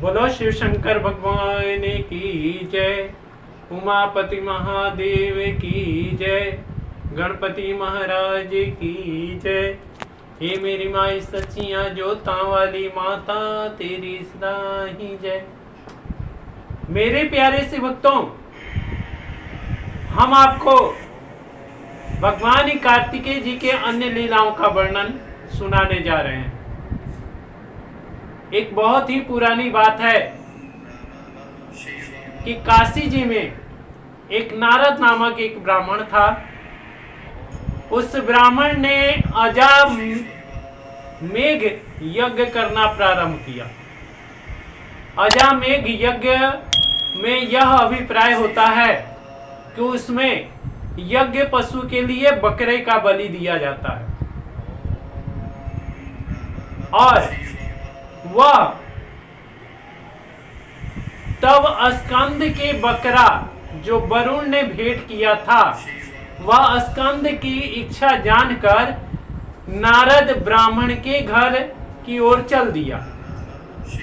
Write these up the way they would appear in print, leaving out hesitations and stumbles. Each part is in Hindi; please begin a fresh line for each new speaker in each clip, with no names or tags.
बोलो शिव शंकर भगवान की जय, उमापति महादेव की जय, गणपति महाराज की जय। हे मेरी माई सच्चियां जोतां वाली माता, तेरी सदा ही जय। मेरे प्यारे से भक्तों, हम आपको भगवान कार्तिकेय जी के अन्य लीलाओं का वर्णन सुनाने जा रहे हैं। एक बहुत ही पुरानी बात है कि काशी जी में एक नारद नामक एक ब्राह्मण था। उस ब्राह्मण ने अजामेघ यज्ञ करना प्रारंभ किया। अजामेघ यज्ञ में यह अभिप्राय होता है कि उसमें यज्ञ पशु के लिए बकरे का बलि दिया जाता है और वह तब स्कंद के बकरा जो वरुण ने भेंट किया था, वह स्कंद की इच्छा जानकर नारद ब्राह्मण के घर की ओर चल दिया।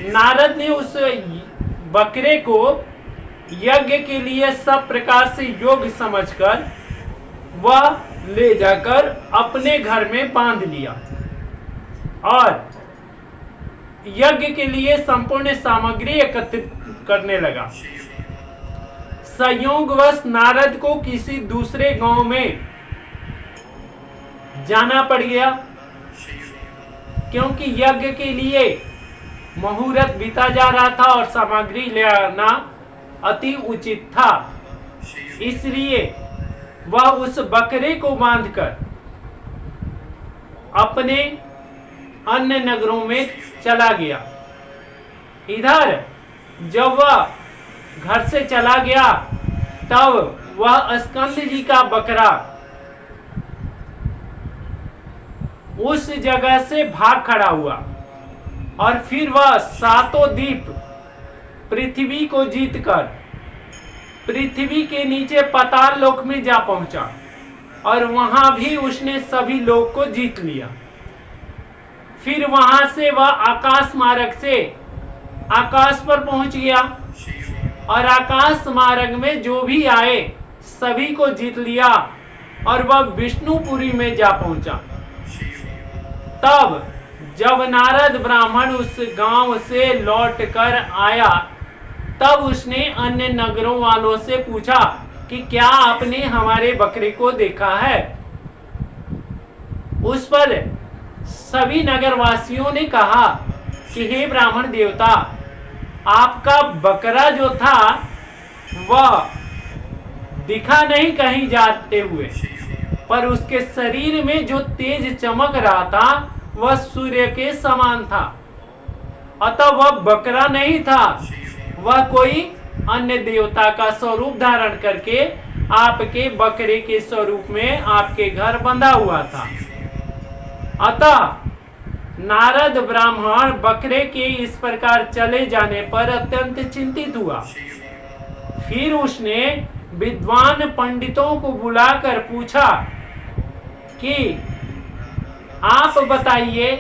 नारद ने उस बकरे को यज्ञ के लिए सब प्रकार से योग्य समझकर वह ले जाकर अपने घर में बांध लिया और यज्ञ के लिए संपूर्ण सामग्री एकत्रित करने लगा। संयोगवश नारद को किसी दूसरे गांव में जाना पड़ गया, क्योंकि यज्ञ के लिए मुहूर्त बीता जा रहा था और सामग्री ले आना अति उचित था। इसलिए वह उस बकरे को बांधकर अपने अन्य नगरों में चला गया। इधर जब वह घर से चला गया तब वह स्कंद जी का बकरा उस जगह से भाग खड़ा हुआ और फिर वह सातों द्वीप पृथ्वी को जीतकर पृथ्वी के नीचे पाताल लोक में जा पहुंचा और वहां भी उसने सभी लोग को जीत लिया। फिर वहां से वह आकाश मार्ग से आकाश पर पहुंच गया और आकाश मार्ग में जो भी आए सभी को जीत लिया और वह विष्णुपुरी में जा पहुंचा। तब जब नारद ब्राह्मण उस गांव से लौट कर आया तब उसने अन्य नगरों वालों से पूछा कि क्या आपने हमारे बकरे को देखा है। उस पर सभी नगरवासियों ने कहा कि हे ब्राह्मण देवता, आपका बकरा जो था वह दिखा नहीं कहीं जाते हुए, पर उसके शरीर में जो तेज चमक रहा था वह सूर्य के समान था। अतः वह बकरा नहीं था, वह कोई अन्य देवता का स्वरूप धारण करके आपके बकरे के स्वरूप में आपके घर बंधा हुआ था। अतः नारद ब्राह्मण बकरे के इस प्रकार चले जाने पर अत्यंत चिंतित हुआ। फिर उसने विद्वान पंडितों को बुलाकर पूछा कि आप बताइए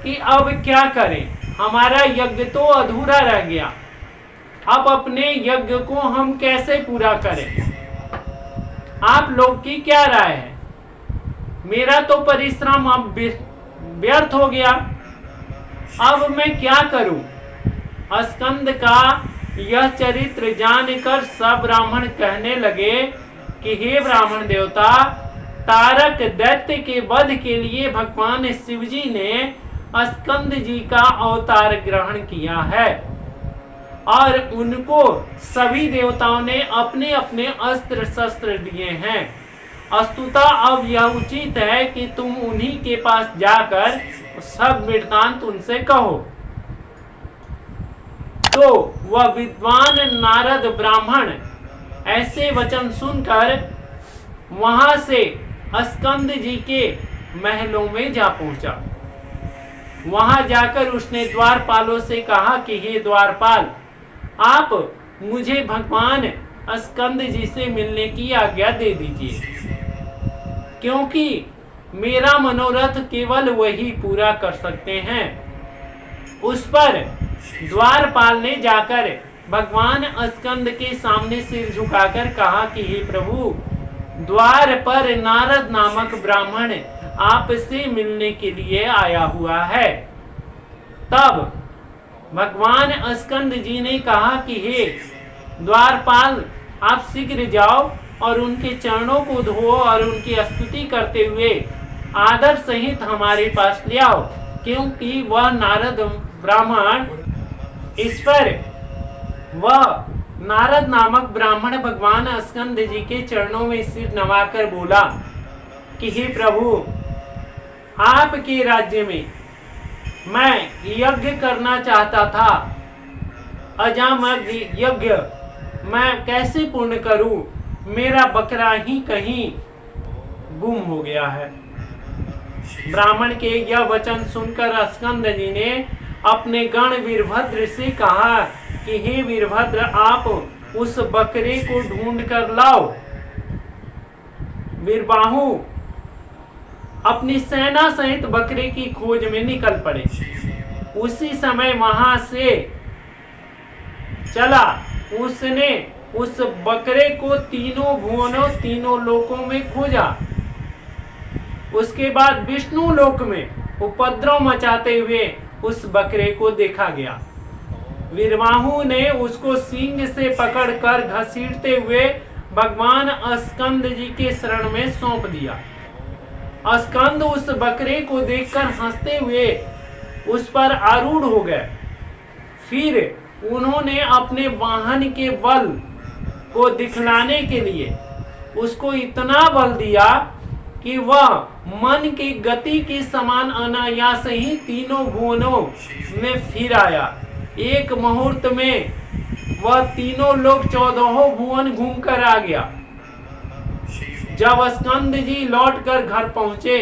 कि अब क्या करें, हमारा यज्ञ तो अधूरा रह गया, अब अपने यज्ञ को हम कैसे पूरा करें। आप लोग की क्या राय है। मेरा तो परिश्रम अब व्यर्थ हो गया, अब मैं क्या करूं। स्कंद का यह चरित्र जानकर सब ब्राह्मण कहने लगे कि हे ब्राह्मण देवता, तारक दैत्य के वध के लिए भगवान शिवजी ने स्कंद जी का अवतार ग्रहण किया है और उनको सभी देवताओं ने अपने अपने अस्त्र शस्त्र दिए हैं। अस्तुतः अब यह उचित है कि तुम उन्हीं के पास जाकर सब वृत्तांत उनसे कहो। तो वह विद्वान नारद ब्राह्मण ऐसे वचन सुनकर वहां से स्कंद जी के महलों में जा पहुंचा। वहां जाकर उसने द्वारपालों से कहा कि हे द्वारपाल, आप मुझे भगवान स्कंद जी से मिलने की आज्ञा दे दीजिए, क्योंकि मेरा मनोरथ केवल वही पूरा कर सकते हैं। उस पर द्वारपाल ने जाकर भगवान स्कंद के सामने सिर झुकाकर कहा कि हे प्रभु, द्वार पर नारद नामक ब्राह्मण आपसे मिलने के लिए आया हुआ है। तब भगवान स्कंद जी ने कहा कि हे द्वारपाल, आप शीघ्र जाओ और उनके चरणों को धो और उनकी स्तुति करते हुए आदर सहित हमारे पास ले आओ, क्योंकि वह नारद ब्राह्मण इस पर वह नारद नामक ब्राह्मण भगवान स्कंद जी के चरणों में सिर नवाकर बोला कि हे प्रभु, आपके राज्य में मैं यज्ञ करना चाहता था। अजामग यज्ञ मैं कैसे पूर्ण करूं? मेरा बकरा ही कहीं गुम हो गया है। ब्राह्मण के यह वचन सुनकर स्कंद जी ने अपने गण वीरभद्र से कहा कि हे वीरभद्र, आप उस बकरे को ढूंढ कर लाओ। वीरबाहु अपनी सेना सहित बकरे की खोज में निकल पड़े। उसी समय वहां से चला, उसने उस बकरे को तीनों भुवनों, तीनों लोकों में खोजा। उसके बाद विष्णु लोक में उपद्रव मचाते हुए उस बकरे को देखा गया। वीरबाहु ने उसको सींग से पकड़कर घसीटते हुए भगवान स्कंद जी के शरण में सौंप दिया। स्कंद उस बकरे को देखकर हंसते हुए उस पर आरूढ़ हो गए। फिर उन्होंने अपने वाहन के बल को दिखलाने के लिए उसको इतना बल दिया कि वह मन की गति के समान अनायास ही तीनों भुवनों में फिर आया। एक मुहूर्त में वह तीनों लोग 14 भुवन घूमकर आ गया। जब स्कंद जी लौटकर घर पहुंचे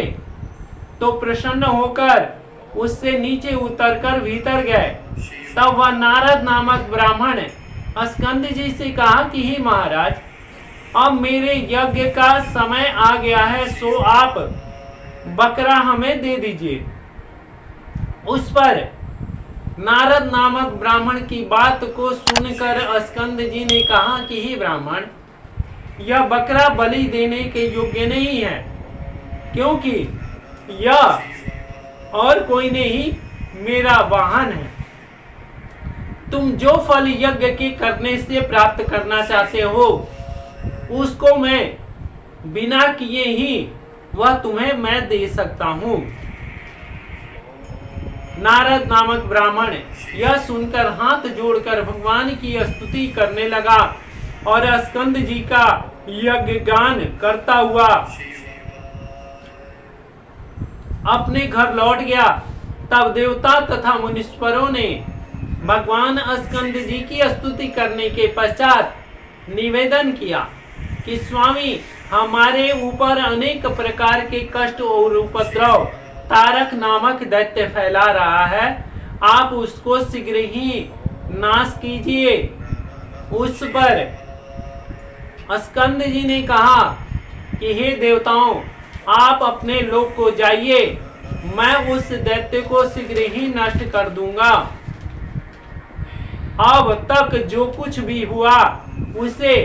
तो प्रसन्न होकर उससे नीचे उतरकर भीतर गए। तब वह नारद नामक ब्राह्मण स्कंद जी से कहा कि हे महाराज, अब मेरे यज्ञ का समय आ गया है, सो आप बकरा हमें दे दीजिए। उस पर नारद नामक ब्राह्मण की बात को सुनकर स्कंद जी ने कहा कि हे ब्राह्मण, यह बकरा बलि देने के योग्य नहीं है, क्योंकि यह और कोई नहीं, मेरा वाहन है। तुम जो फल यज्ञ के करने से प्राप्त करना चाहते हो उसको मैं बिना किए ही वह तुम्हें मैं दे सकता हूं। नारद नामक ब्राह्मण यह सुनकर हाथ जोड़कर भगवान की स्तुति करने लगा और स्कंद जी का यज्ञ गान करता हुआ अपने घर लौट गया। तब देवता तथा मुनीश्वरों ने भगवान स्कंद जी की स्तुति करने के पश्चात निवेदन किया कि स्वामी, हमारे ऊपर अनेक प्रकार के कष्ट और उपद्रव तारक नामक दैत्य फैला रहा है, आप उसको शीघ्र ही नाश कीजिए। उस पर स्कंद जी ने कहा कि हे देवताओं, आप अपने लोक को जाइए, मैं उस दैत्य को शीघ्र ही नष्ट कर दूंगा। अब तक जो कुछ भी हुआ उसे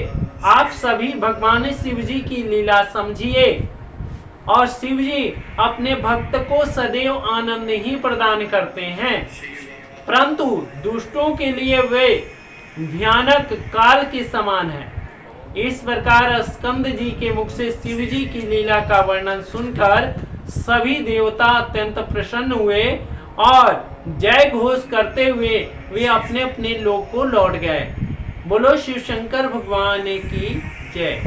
आप सभी भगवान शिव जी की लीला समझिए, और शिव जी अपने भक्त को सदैव आनंद ही प्रदान करते हैं, परंतु दुष्टों के लिए वे भयानक काल के समान है। इस प्रकार स्कंद जी के मुख से शिव जी की लीला का वर्णन सुनकर सभी देवता अत्यंत प्रसन्न हुए और जय घोष करते हुए वे अपने अपने लोक को लौट गए। बोलो शिव शंकर भगवान की जय।